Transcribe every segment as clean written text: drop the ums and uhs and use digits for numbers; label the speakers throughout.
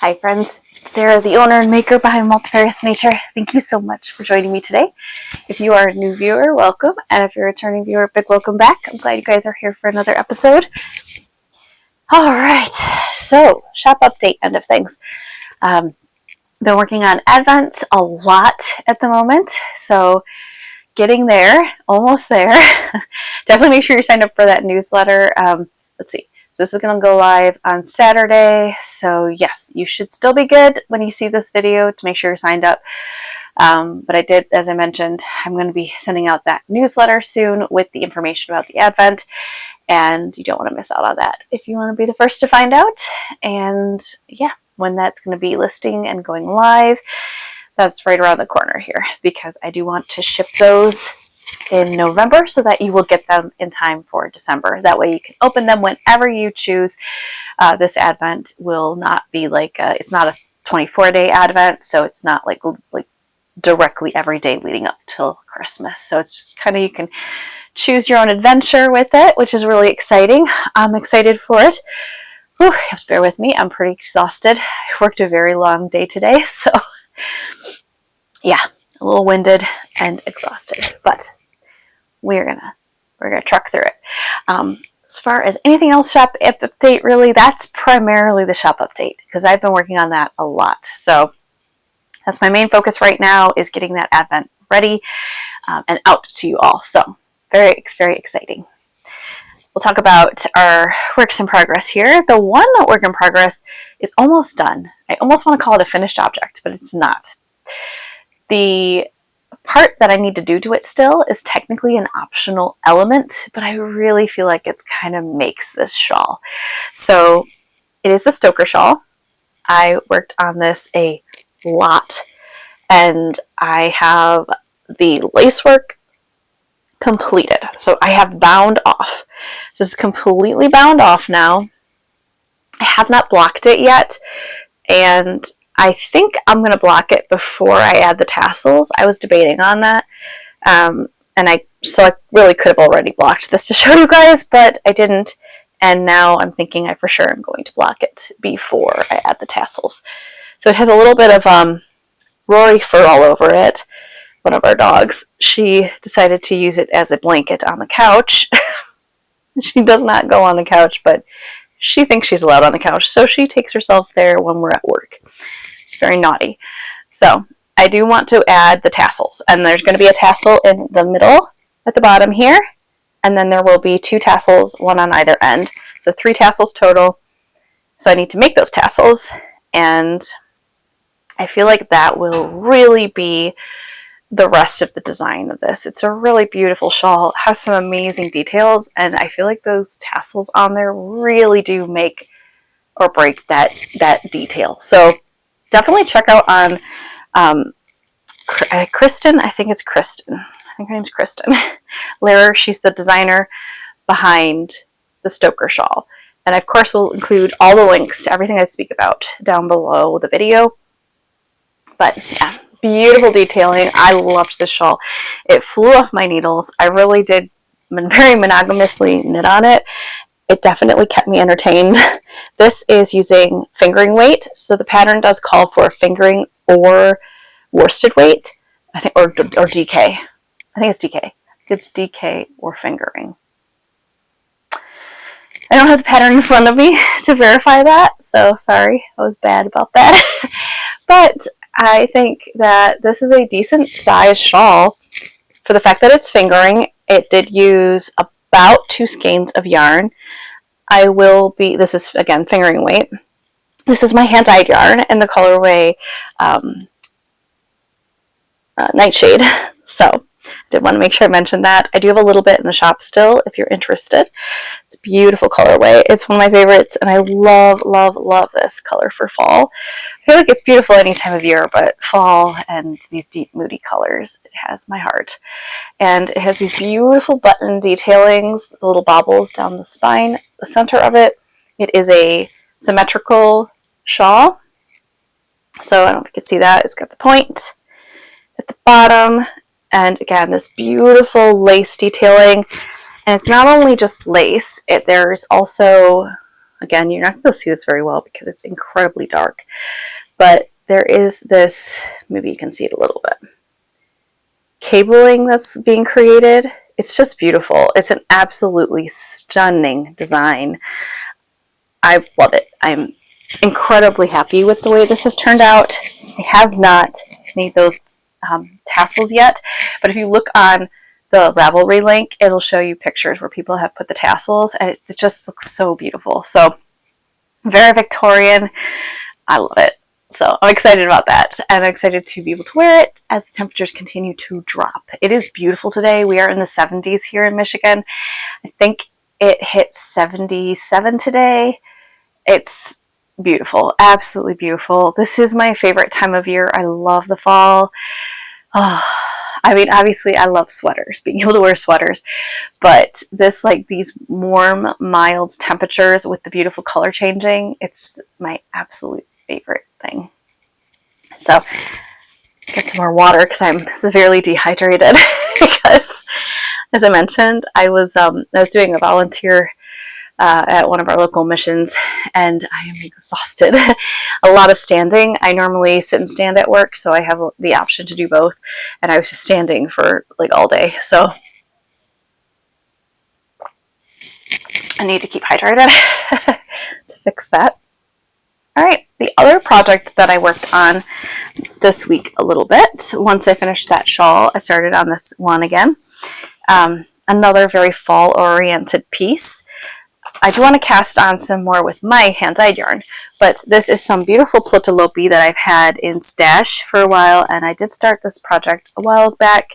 Speaker 1: Hi friends, Sarah, the owner and maker behind Multifarious Nature. Thank you so much for joining me today. If you are a new viewer, welcome. And if you're a returning viewer, big welcome back. I'm glad you guys are here for another episode. All right, so shop update, end of things. Been working on Advent a lot at the moment, so getting there, almost there. Definitely make sure you're signed up for that newsletter. Let's see. So this is going to go live on Saturday. So yes, you should still be good when you see this video to make sure you're signed up. But I did, as I mentioned, I'm going to be sending out that newsletter soon with the information about the Advent. And you don't want to miss out on that if you want to be the first to find out. And yeah, when that's going to be listing and going live, that's right around the corner here because I do want to ship those in November so that you will get them in time for December. That way you can open them whenever you choose. This Advent will not be like, it's not a 24-day Advent, so it's not like directly every day leading up till Christmas. So it's just kind of, you can choose your own adventure with it, which is really exciting. I'm excited for it. Whew, you have to bear with me. I'm pretty exhausted. I worked a very long day today, so yeah, a little winded and exhausted, but we're gonna truck through it. As far as anything else shop update, really, that's primarily the shop update because I've been working on that a lot. So that's my main focus right now, is getting that Advent ready and out to you all. So very, very exciting. We'll talk about our works in progress here. The one work in progress is almost done. I almost want to call it a finished object, but it's not. The part that I need to do to it still is technically an optional element, but I really feel like it's kind of makes this shawl. So it is the Stoker shawl. I worked on this a lot, and I have the lacework completed. So I have bound off. So it's completely bound off now. I have not blocked it yet, and I think I'm going to block it before I add the tassels. I was debating on that, and I really could have already blocked this to show you guys, but I didn't, and now I'm thinking I for sure am going to block it before I add the tassels. So it has a little bit of Rory fur all over it. One of our dogs, she decided to use it as a blanket on the couch. She does not go on the couch, but she thinks she's allowed on the couch, so she takes herself there when we're at work. She's very naughty. So I do want to add the tassels, and there's going to be a tassel in the middle at the bottom here, and then there will be 2 tassels, one on either end. So 3 tassels total. So I need to make those tassels, and I feel like that will really be the rest of the design of this. It's a really beautiful shawl. It has some amazing details, and I feel like those tassels on there really do make or break that detail. So definitely check out on Kristen. I think it's Kristen. I think her name's Kristen Lehrer. She's the designer behind the Stoker shawl. And of course, we'll include all the links to everything I speak about down below the video. But yeah, beautiful detailing. I loved this shawl. It flew off my needles. I really did very monogamously knit on it. It definitely kept me entertained. This is using fingering weight, so the pattern does call for fingering or worsted weight, I think, or DK. I think it's DK. It's DK or fingering. I don't have the pattern in front of me to verify that, so sorry, I was bad about that. But I think that this is a decent size shawl for the fact that it's fingering. It did use about 2 skeins of yarn. This is again fingering weight. This is my hand-dyed yarn in the colorway Nightshade. So I did want to make sure I mentioned that. I do have a little bit in the shop still if you're interested. It's a beautiful colorway. It's one of my favorites, and I love, love, love this color for fall. I feel like it's beautiful any time of year, but fall and these deep, moody colors, it has my heart. And it has these beautiful button detailings, the little bobbles down the spine, the center of it. It is a symmetrical shawl. So I don't know if you can see that. It's got the point at the bottom. And again, this beautiful lace detailing. And it's not only just lace, there's also Again, you're not going to see this very well because it's incredibly dark. But there is this, maybe you can see it a little bit, cabling that's being created. It's just beautiful. It's an absolutely stunning design. I love it. I'm incredibly happy with the way this has turned out. I have not made those tassels yet, but if you look on the Ravelry link, it'll show you pictures where people have put the tassels, and it just looks so beautiful. So very Victorian. I love it. So I'm excited about that, and I'm excited to be able to wear it as the temperatures continue to drop. It is beautiful today. We are in the 70s here in Michigan. I think it hit 77 today. It's beautiful, absolutely beautiful. This is my favorite time of year. I love the fall. Oh, I mean, obviously I love sweaters, being able to wear sweaters, but this, like, these warm, mild temperatures with the beautiful color changing, it's my absolute favorite thing. So get some more water because I'm severely dehydrated because, as I mentioned, I was doing a volunteer at one of our local missions, and I am exhausted. A lot of standing. I normally sit and stand at work, so I have the option to do both, and I was just standing for like all day, so I need to keep hydrated to fix that. Alright, the other project that I worked on this week a little bit, once I finished that shawl, I started on this one again. Another very fall-oriented piece. I do want to cast on some more with my hand-dyed yarn, but this is some beautiful plutolopi that I've had in stash for a while, and I did start this project a while back.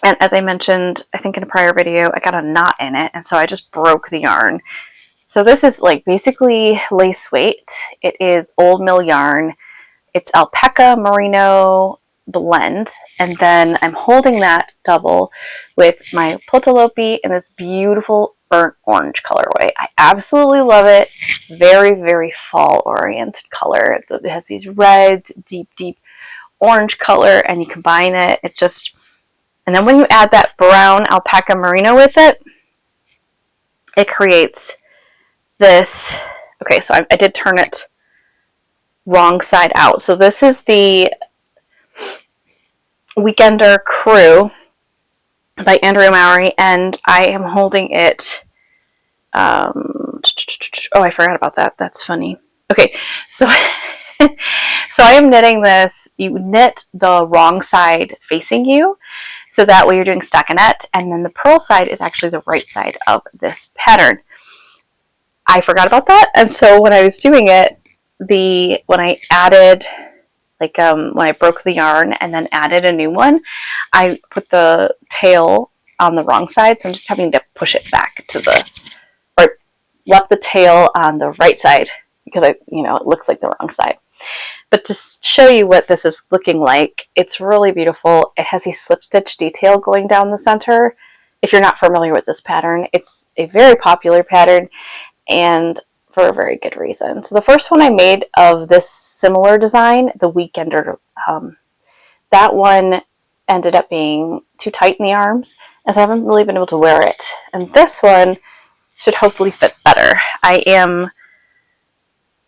Speaker 1: And as I mentioned, I think in a prior video, I got a knot in it, and so I just broke the yarn. So this is like basically lace weight. It is old mill yarn. It's alpaca merino blend, and then I'm holding that double with my plutolopi in this beautiful burnt orange colorway. I absolutely love it. Very, very fall oriented color. It has these red, deep orange color, and you combine it. And then when you add that brown alpaca merino with it, it creates this. Okay, so I did turn it wrong side out. So this is the Weekender Crew by Andrea Mowry, and I am holding it. Oh, I forgot about that. That's funny. Okay, so so I am knitting this. You knit the wrong side facing you, so that way you're doing stockinette, and then the purl side is actually the right side of this pattern. I forgot about that, and so when I was doing it, when I added, when I broke the yarn and then added a new one, I put the tail on the wrong side, so I'm just having to push it back or left the tail on the right side because it looks like the wrong side. But to show you what this is looking like, it's really beautiful. It has a slip stitch detail going down the center. If you're not familiar with this pattern, it's a very popular pattern, and for a very good reason. So the first one I made of this similar design, the Weekender, that one ended up being too tight in the arms, and so I haven't really been able to wear it. And this one should hopefully fit better. I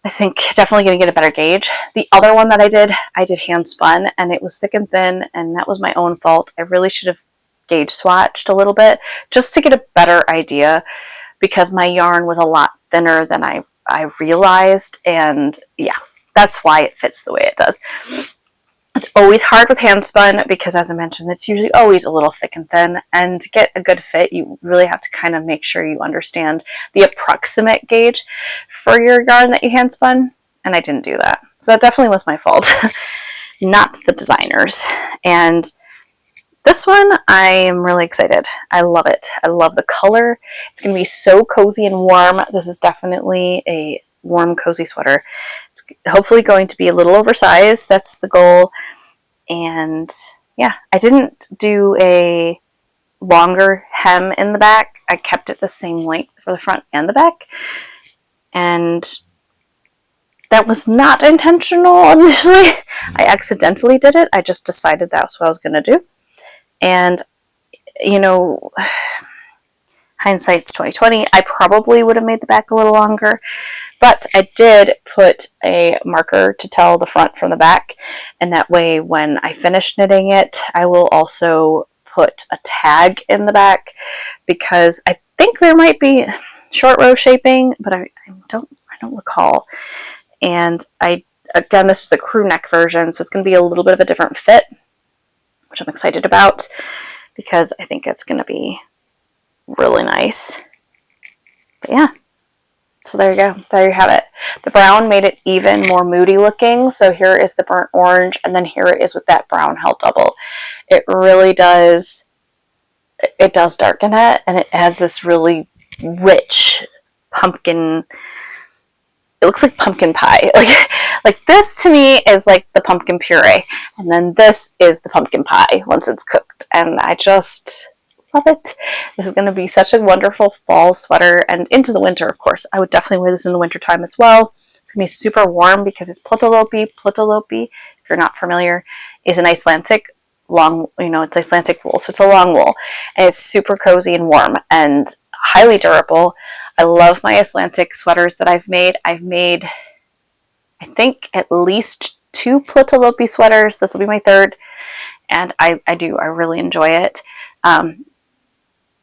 Speaker 1: think definitely going to get a better gauge. The other one that I did hand spun, and it was thick and thin, and that was my own fault. I really should have gauge swatched a little bit just to get a better idea, because my yarn was a lot thinner than I realized, and yeah, that's why it fits the way it does. It's always hard with hand spun because, as I mentioned, it's usually always a little thick and thin, and to get a good fit, you really have to kind of make sure you understand the approximate gauge for your yarn that you hand spun, and I didn't do that. So that definitely was my fault, not the designers. And this one, I am really excited. I love it. I love the color. It's going to be so cozy and warm. This is definitely a warm, cozy sweater. It's hopefully going to be a little oversized. That's the goal. And yeah, I didn't do a longer hem in the back. I kept it the same length for the front and the back. And that was not intentional initially. I accidentally did it. I just decided that's what I was going to do. And, hindsight's 2020. I probably would have made the back a little longer, but I did put a marker to tell the front from the back, and that way when I finish knitting it, I will also put a tag in the back, because I think there might be short row shaping, but I don't recall. And again, this is the crew neck version, so it's going to be a little bit of a different fit, which I'm excited about, because I think it's going to be really nice. But yeah, so there you go. There you have it. The brown made it even more moody looking. So here is the burnt orange, and then here it is with that brown held double. It really does, it does darken it, and it has this really rich pumpkin, it looks like pumpkin pie. Like this to me is like the pumpkin puree, and then this is the pumpkin pie once it's cooked, and I just love it. This is going to be such a wonderful fall sweater, and into the winter, of course. I would definitely wear this in the winter time as well. It's going to be super warm because it's plutolopi. Plutolopi, if you're not familiar, is an Icelandic long, it's Icelandic wool, so it's a long wool, and it's super cozy and warm and highly durable. I love my Icelandic sweaters that I've made. I've made, I think, at least 2 plutolopi sweaters. This will be my 3rd, and I really enjoy it.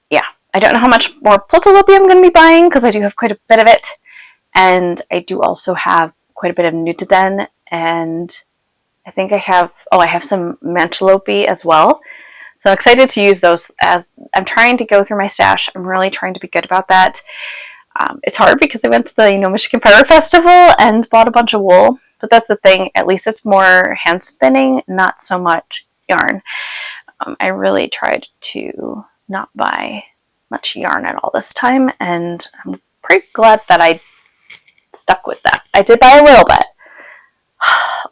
Speaker 1: Yeah, I don't know how much more plutolopi I'm going to be buying, because I do have quite a bit of it, and I do also have quite a bit of nutiden, and I think I have some mancholopi as well. So I'm excited to use those, as I'm trying to go through my stash. I'm really trying to be good about that. It's hard because I went to the Michigan Fire Festival and bought a bunch of wool, but that's the thing. At least it's more hand spinning, not so much yarn. I really tried to not buy much yarn at all this time, and I'm pretty glad that I stuck with that. I did buy a little bit.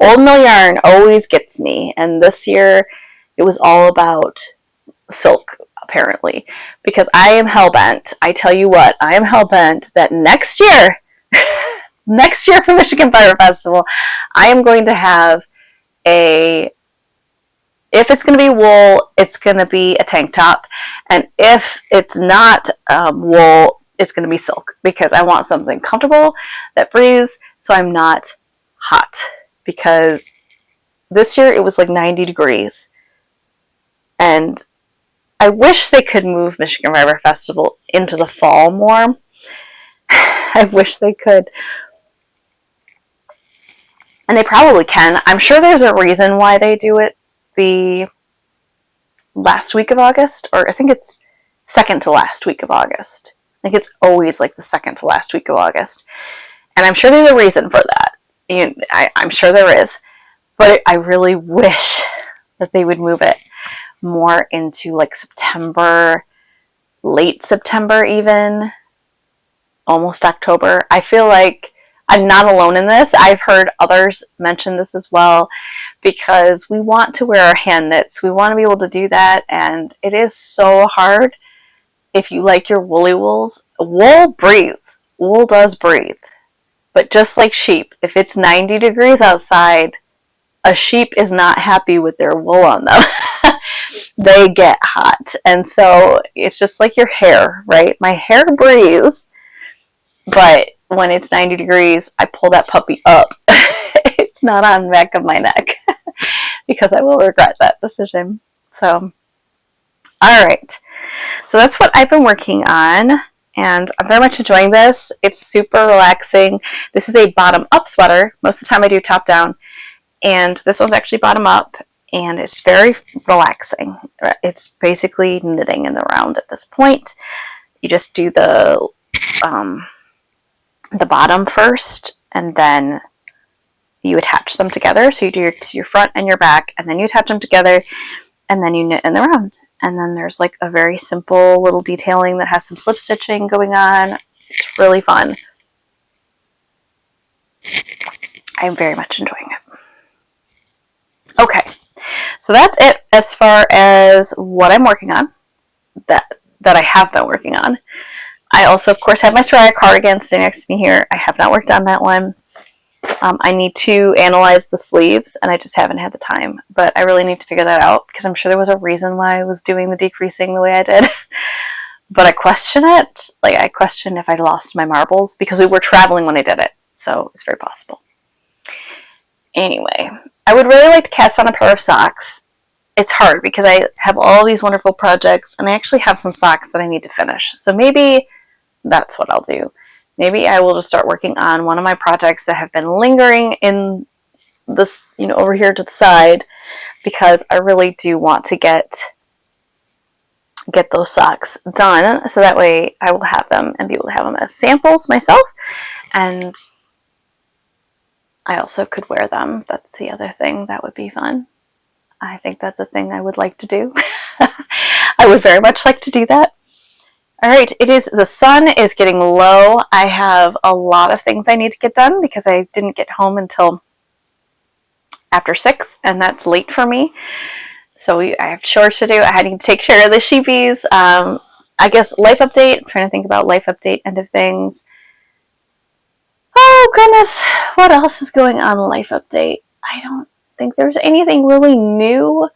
Speaker 1: Old mill yarn always gets me, and this year it was all about silk, apparently, because I am hellbent. I tell you what, I am hellbent that next year for Michigan Fire Festival, I am going to have if it's going to be wool, it's going to be a tank top. And if it's not wool, it's going to be silk, because I want something comfortable that breathes so I'm not hot. Because this year it was like 90 degrees. And I wish they could move Michigan Fire Festival into the fall more. I wish they could. And they probably can. I'm sure there's a reason why they do it the last week of August, or I think it's second to last week of August. I think it's always like the second to last week of August. And I'm sure there's a reason for that. I'm sure there is. But I really wish that they would move it more into like September, late September even, almost October. I feel like I'm not alone in this. I've heard others mention this as well, because we want to wear our hand knits. We want to be able to do that, and it is so hard if you like your woolly wools. Wool breathes. Wool does breathe. But just like sheep, if it's 90 degrees outside, a sheep is not happy with their wool on them. They get hot. And so it's just like your hair, right? My hair breathes, but when it's 90 degrees, I pull that puppy up. It's not on the back of my neck, because I will regret that decision. So, all right. So that's what I've been working on, and I'm very much enjoying this. It's super relaxing. This is a bottom-up sweater. Most of the time I do top-down, and this one's actually bottom-up, and it's very relaxing. It's basically knitting in the round at this point. You just do the bottom first, and then you attach them together. So you do your front and your back, and then you attach them together, and then you knit in the round. And then there's like a very simple little detailing that has some slip stitching going on. It's really fun. I'm very much enjoying it. Okay, so that's it as far as what I'm working on, that I have been working on. I also, of course, have my Soraya cardigan sitting next to me here. I have not worked on that one. I need to analyze the sleeves, and I just haven't had the time. But I really need to figure that out, because I'm sure there was a reason why I was doing the decreasing the way I did. but I question it. Like, I question if I lost my marbles because we were traveling when I did it. So it's very possible. Anyway, I would really like to cast on a pair of socks. It's hard because I have all these wonderful projects and I actually have some socks that I need to finish. So maybe that's what I'll do. Maybe I will just start working on one of my projects that have been lingering in this, over here to the side, because I really do want to get those socks done, so that way I will have them and be able to have them as samples myself, and I also could wear them. That's the other thing that would be fun. I think that's a thing I would like to do. I would very much like to do that. All right, the sun is getting low. I have a lot of things I need to get done because I didn't get home until after 6, and that's late for me. So I have chores to do. I need to take care of the sheepies. I guess life update. I'm trying to think about life update, end of things. Oh, goodness. What else is going on in life update? I don't think there's anything really new.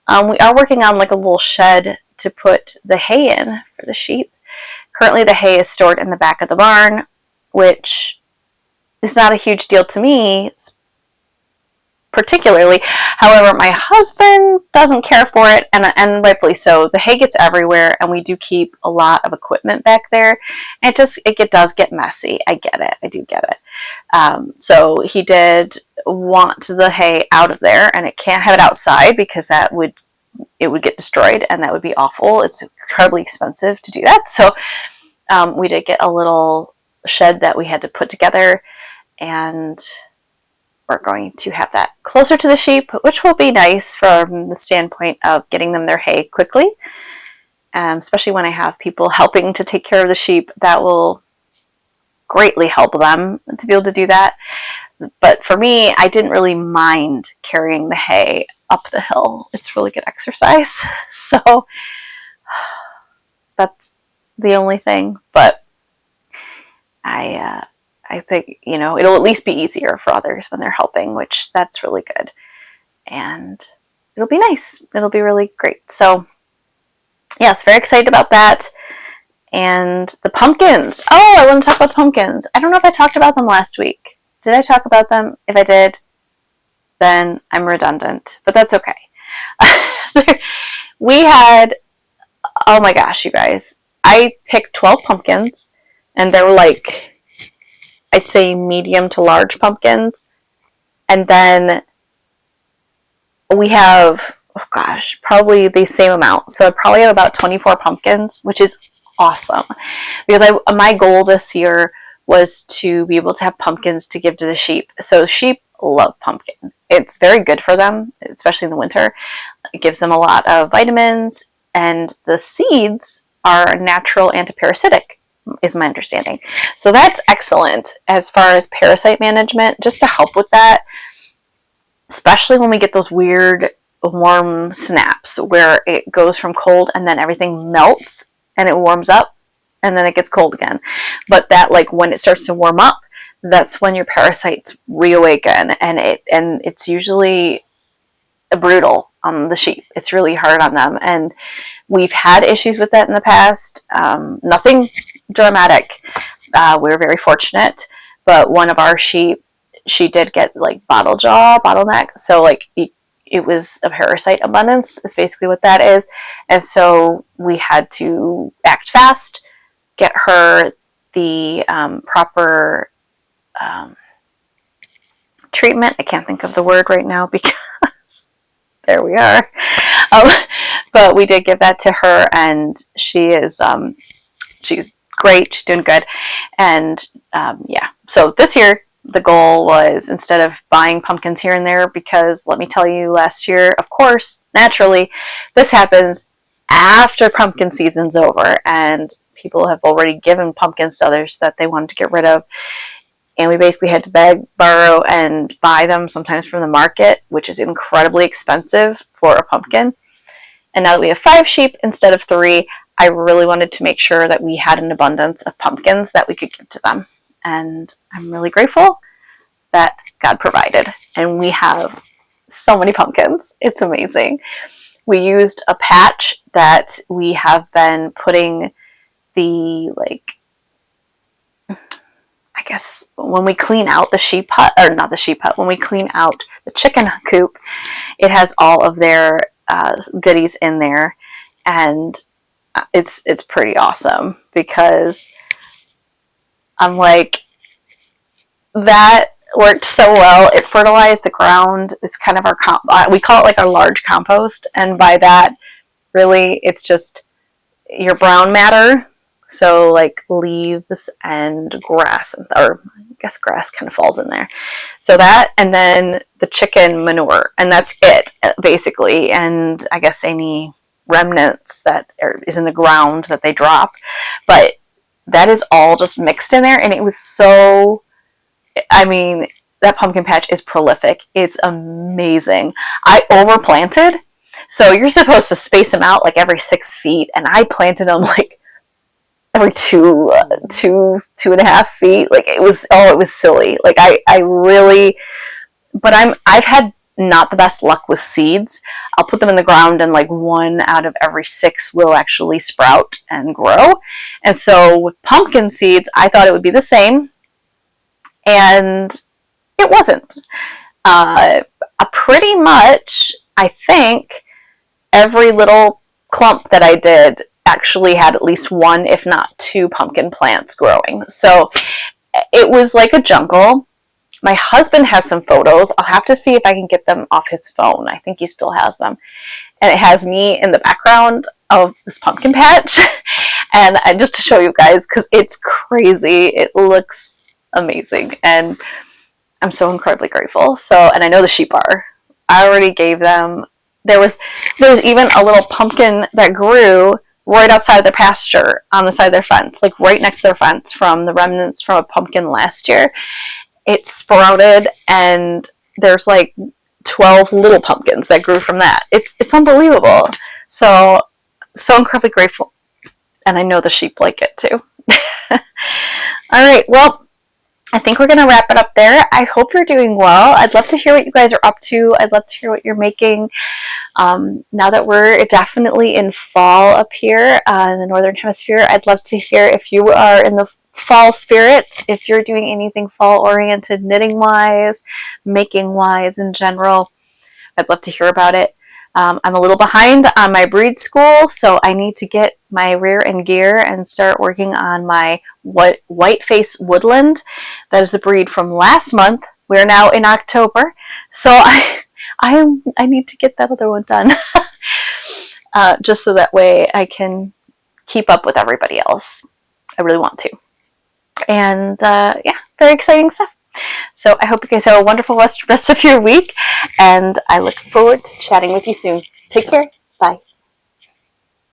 Speaker 1: We are working on like a little shed to put the hay in for the sheep. Currently, the hay is stored in the back of the barn, which is not a huge deal to me, particularly. However, my husband doesn't care for it, and rightfully so. The hay gets everywhere, and we do keep a lot of equipment back there. And it does get messy. I get it. I do get it. So he did want the hay out of there, and it can't have it outside because it would get destroyed, and that would be awful. It's incredibly expensive to do that. So we did get a little shed that we had to put together, and we're going to have that closer to the sheep, which will be nice from the standpoint of getting them their hay quickly, especially when I have people helping to take care of the sheep. That will greatly help them to be able to do that. But for me, I didn't really mind carrying the hay up the hill. It's really good exercise. So that's the only thing. But I think, it'll at least be easier for others when they're helping, which that's really good. And it'll be nice. It'll be really great. So, yes, very excited about that. And the pumpkins. Oh, I want to talk about the pumpkins. I don't know if I talked about them last week. Did I talk about them? If I did, then I'm redundant. But that's okay. We had, oh my gosh, you guys. I picked 12 pumpkins, and they were like, I'd say medium to large pumpkins. And then we have, probably the same amount. So I probably have about 24 pumpkins, which is awesome. Because my goal this year was to be able to have pumpkins to give to the sheep. So sheep love pumpkin. It's very good for them, especially in the winter. It gives them a lot of vitamins, and the seeds are natural antiparasitic, is my understanding. So that's excellent as far as parasite management, just to help with that, especially when we get those weird warm snaps where it goes from cold and then everything melts and it warms up and then it gets cold again. But that, like, when it starts to warm up, that's when your parasites reawaken, and it's usually brutal on the sheep. It's really hard on them, and we've had issues with that in the past. Nothing dramatic. We were very fortunate, but one of our sheep, she did get like bottleneck. So like it was a parasite abundance is basically what that is. And so we had to act fast, get her the proper treatment. I can't think of the word right now because there we are. But we did give that to her, and she is she's great. She's doing good. And yeah, so this year the goal was, instead of buying pumpkins here and there, because let me tell you, last year, of course, naturally, this happens after pumpkin season's over, and people have already given pumpkins to others that they wanted to get rid of. And we basically had to beg, borrow, and buy them sometimes from the market, which is incredibly expensive for a pumpkin. And now that we have 5 sheep instead of 3, I really wanted to make sure that we had an abundance of pumpkins that we could give to them. And I'm really grateful that God provided. And we have so many pumpkins. It's amazing. We used a patch that we have been putting the, like, I guess when we clean out the sheep hut, or not the sheep hut, when we clean out the chicken coop, it has all of their goodies in there, and it's pretty awesome, because I'm like, that worked so well. It fertilized the ground. It's kind of our we call it like our large compost, and by that, really, it's just your brown matter. So like leaves and grass, or I guess grass kind of falls in there. So that, and then the chicken manure, and that's it basically. And I guess any remnants that is in the ground that they drop, but that is all just mixed in there. And it was so, I mean, that pumpkin patch is prolific. It's amazing. I overplanted. So you're supposed to space them out like every 6 feet, and I planted them like every 2.5 feet. Like it was silly. Like I really, but I've had not the best luck with seeds. I'll put them in the ground, and like 1 out of every 6 will actually sprout and grow. And so with pumpkin seeds, I thought it would be the same, and it wasn't. Pretty much, I think every little clump that I did actually had at least 1, if not 2 pumpkin plants growing. So it was like a jungle. My husband has some photos. I'll have to see if I can get them off his phone. I think he still has them. And it has me in the background of this pumpkin patch. And just to show you guys, because it's crazy. It looks amazing. And I'm so incredibly grateful. So, and I know the sheep are. I already gave them, there was even a little pumpkin that grew right outside their pasture on the side of their fence, like right next to their fence from the remnants from a pumpkin last year. It sprouted, and there's like 12 little pumpkins that grew from that. It's unbelievable. So incredibly grateful. And I know the sheep like it too. All right. Well, I think we're going to wrap it up there. I hope you're doing well. I'd love to hear what you guys are up to. I'd love to hear what you're making. Now that we're definitely in fall up here in the Northern Hemisphere, I'd love to hear if you are in the fall spirits, if you're doing anything fall-oriented, knitting-wise, making-wise in general. I'd love to hear about it. I'm a little behind on my breed school, so I need to get my rear in gear and start working on my white face woodland. That is the breed from last month. We're now in October, so I need to get that other one done, just so that way I can keep up with everybody else. I really want to. And yeah, very exciting stuff. So I hope you guys have a wonderful rest of your week, and I look forward to chatting with you soon. Take care. Bye.